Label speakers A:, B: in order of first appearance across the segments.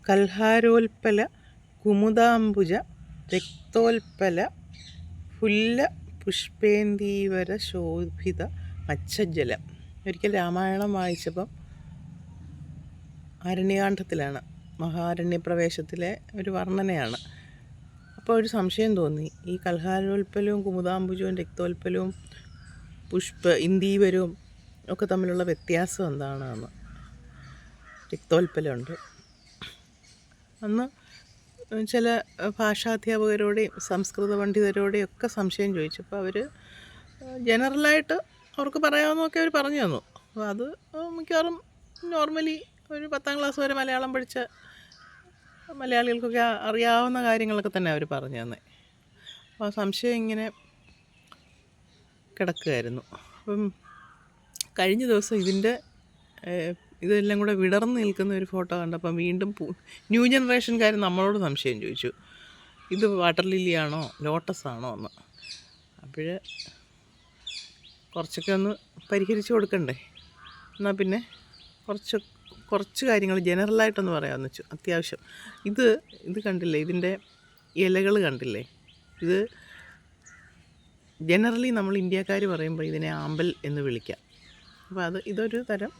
A: കൽഹാരോൽപ്പല കുമുദാംബുജ രക്തോൽപ്പല ഫുല്ല പുഷ്പേന്ദീവര ശോഭിത മത്സ്യജലം. ഒരിക്കൽ രാമായണം വായിച്ചപ്പം ആരണ്യകാണ്ഡത്തിലാണ്, മഹാരണ്യപ്രവേശത്തിലെ ഒരു വർണ്ണനയാണ്. അപ്പോൾ ഒരു സംശയം തോന്നി, ഈ കൽഹാരോൽപ്പലവും കുമുദാംബുജവും രക്തോൽപ്പലവും ഇന്ദീവരവും ഒക്കെ തമ്മിലുള്ള വ്യത്യാസം എന്താണെന്ന്. രക്തോൽപ്പലമുണ്ട്. അന്ന് ചില ഭാഷാധ്യാപകരോടെയും സംസ്കൃത പണ്ഡിതരോടെയും ഒക്കെ സംശയം ചോദിച്ചപ്പോൾ അവർ ജനറലായിട്ട് അവർക്ക് പറയാവുന്നതൊക്കെ അവർ പറഞ്ഞു തന്നു. അപ്പോൾ അത് മിക്കവാറും നോർമലി ഒരു 10ാം ക്ലാസ് വരെ മലയാളം പഠിച്ച മലയാളികൾക്കൊക്കെ അറിയാവുന്ന കാര്യങ്ങളൊക്കെ തന്നെ അവർ പറഞ്ഞു തന്നെ. അപ്പോൾ ആ സംശയം ഇങ്ങനെ കിടക്കുകയായിരുന്നു. അപ്പം കഴിഞ്ഞ ദിവസം ഇതെല്ലാം കൂടെ വിടർന്ന് നിൽക്കുന്ന ഒരു ഫോട്ടോ കണ്ടപ്പം വീണ്ടും ന്യൂ ജനറേഷൻകാർ നമ്മളോട് സംശയം ചോദിച്ചു, ഇത് വാട്ടർ ലില്ലിയാണോ ലോട്ടസ് ആണോ എന്ന്. അപ്പോൾ കുറച്ചൊക്കെ ഒന്ന് പരിഹരിച്ച് കൊടുക്കണ്ടേ. എന്നാൽ പിന്നെ കുറച്ച് കാര്യങ്ങൾ ജനറലായിട്ടൊന്ന് പറയാമെന്ന് വെച്ചു. അത്യാവശ്യം ഇത് കണ്ടില്ലേ, ഇതിൻ്റെ ഇലകൾ കണ്ടില്ലേ? ഇത് ജനറലി നമ്മൾ ഇന്ത്യക്കാർ പറയുമ്പോൾ ഇതിനെ ആമ്പൽ എന്ന് വിളിക്കാം. അപ്പോൾ ഇതൊരു തരം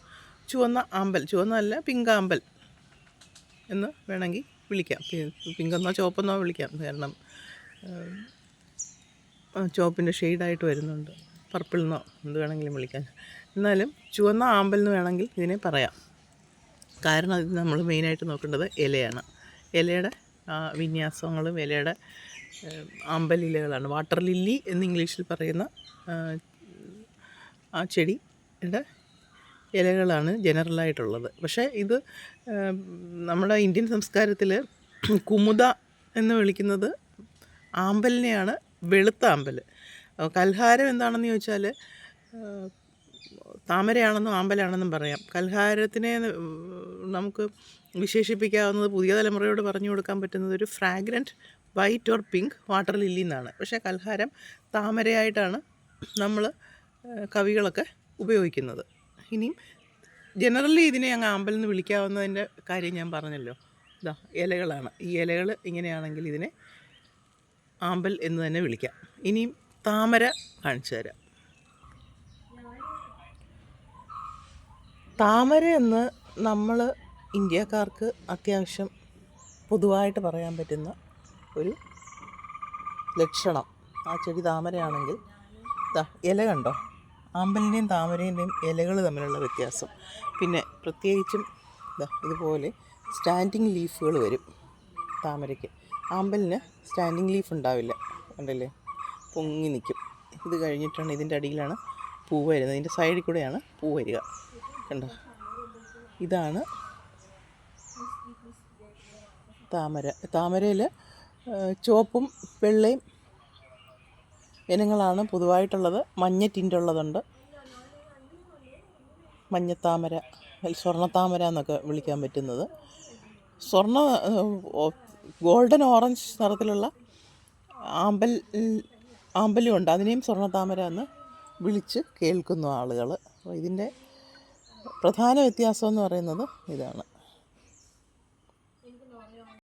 A: ചുവന്ന ആമ്പൽ, ചുവന്നല്ല പിങ്കാമ്പൽ എന്ന് വേണമെങ്കിൽ വിളിക്കാം. പിങ്കെന്നോ ചുവപ്പെന്നോ വിളിക്കാം, കാരണം ചുവപ്പിൻ്റെ ഷെയ്ഡായിട്ട് വരുന്നുണ്ട്. പർപ്പിളെന്നോ എന്ത് വേണമെങ്കിലും വിളിക്കാം. എന്നാലും ചുവന്ന ആമ്പൽ എന്ന് വേണമെങ്കിൽ ഇതിനെ പറയാം. കാരണം ഇത് നമ്മൾ മെയിനായിട്ട് നോക്കേണ്ടത് ഇലയാണ്. ഇലയുടെ വിന്യാസങ്ങളും ഇലയുടെ ആമ്പലിലകളാണ്. വാട്ടർ ലില്ലി എന്ന് ഇംഗ്ലീഷിൽ പറയുന്ന ആ ചെടിയുടെ ഇലകളാണ് ജനറലായിട്ടുള്ളത്. പക്ഷേ ഇത് നമ്മുടെ ഇന്ത്യൻ സംസ്കാരത്തിൽ കുമുദ എന്ന് വിളിക്കുന്നത് ആമ്പലിനെയാണ്, വെളുത്ത ആമ്പൽ. കൽഹാരം എന്താണെന്ന് ചോദിച്ചാൽ താമരയാണെന്നും ആമ്പലാണെന്നും പറയാം. കൽഹാരത്തിനെ നമുക്ക് വിശേഷിപ്പിക്കാവുന്നത്, പുതിയ തലമുറയോട് പറഞ്ഞു കൊടുക്കാൻ പറ്റുന്നത്, ഒരു fragrant white or pink water lily എന്നാണ്. പക്ഷേ കൽഹാരം താമരയായിട്ടാണ് നമ്മൾ കവികളൊക്കെ ഉപയോഗിക്കുന്നത്. ഇനിയും ജനറലി ഇതിനെ അങ്ങ് ആമ്പൽ എന്ന് വിളിക്കാവുന്നതിൻ്റെ കാര്യം ഞാൻ പറഞ്ഞല്ലോ. ഇലകളാണ്. ഈ ഇലകൾ ഇങ്ങനെയാണെങ്കിൽ ഇതിനെ ആമ്പൽ എന്ന് തന്നെ വിളിക്കാം. ഇനിയും താമര കാണിച്ചു തരാം. താമര എന്ന് നമ്മൾ ഇന്ത്യക്കാർക്ക് അത്യാവശ്യം പൊതുവായിട്ട് പറയാൻ പറ്റുന്ന ഒരു ലക്ഷണം, ആ ചെടി താമരയാണെങ്കിൽ ഇല കണ്ടോ, ആമ്പലിൻ്റെയും താമരേൻ്റെയും ഇലകൾ തമ്മിലുള്ള വ്യത്യാസം. പിന്നെ പ്രത്യേകിച്ചും ഇതുപോലെ സ്റ്റാൻഡിങ് ലീഫുകൾ വരും താമരയ്ക്ക്. ആമ്പലിന് സ്റ്റാൻഡിങ് ലീഫ് ഉണ്ടാവില്ല, കണ്ടല്ലേ, പൊങ്ങി നിൽക്കും. ഇത് കഴിഞ്ഞിട്ടാണ് ഇതിൻ്റെ അടിയിലാണ് പൂ വരുന്നത്, ഇതിൻ്റെ സൈഡിൽ കൂടെയാണ് പൂ വരിക. കണ്ടോ, ഇതാണ് താമര. താമരയിൽ ചുവപ്പും വെള്ളയും ഇനങ്ങളാണ് പൊതുവായിട്ടുള്ളത്. മഞ്ഞ ടിൻ്റുള്ളതുണ്ട്, മഞ്ഞത്താമര, സ്വർണ്ണത്താമര എന്നൊക്കെ വിളിക്കാൻ പറ്റുന്നത്. ഗോൾഡൻ ഓറഞ്ച് നിറത്തിലുള്ള ആമ്പലും ഉണ്ട്, അതിനെയും സ്വർണ്ണത്താമര എന്ന് വിളിച്ച് കേൾക്കുന്നു ആളുകൾ. അപ്പോൾ ഇതിൻ്റെ പ്രധാന വ്യത്യാസം എന്ന് പറയുന്നത് ഇതാണ്.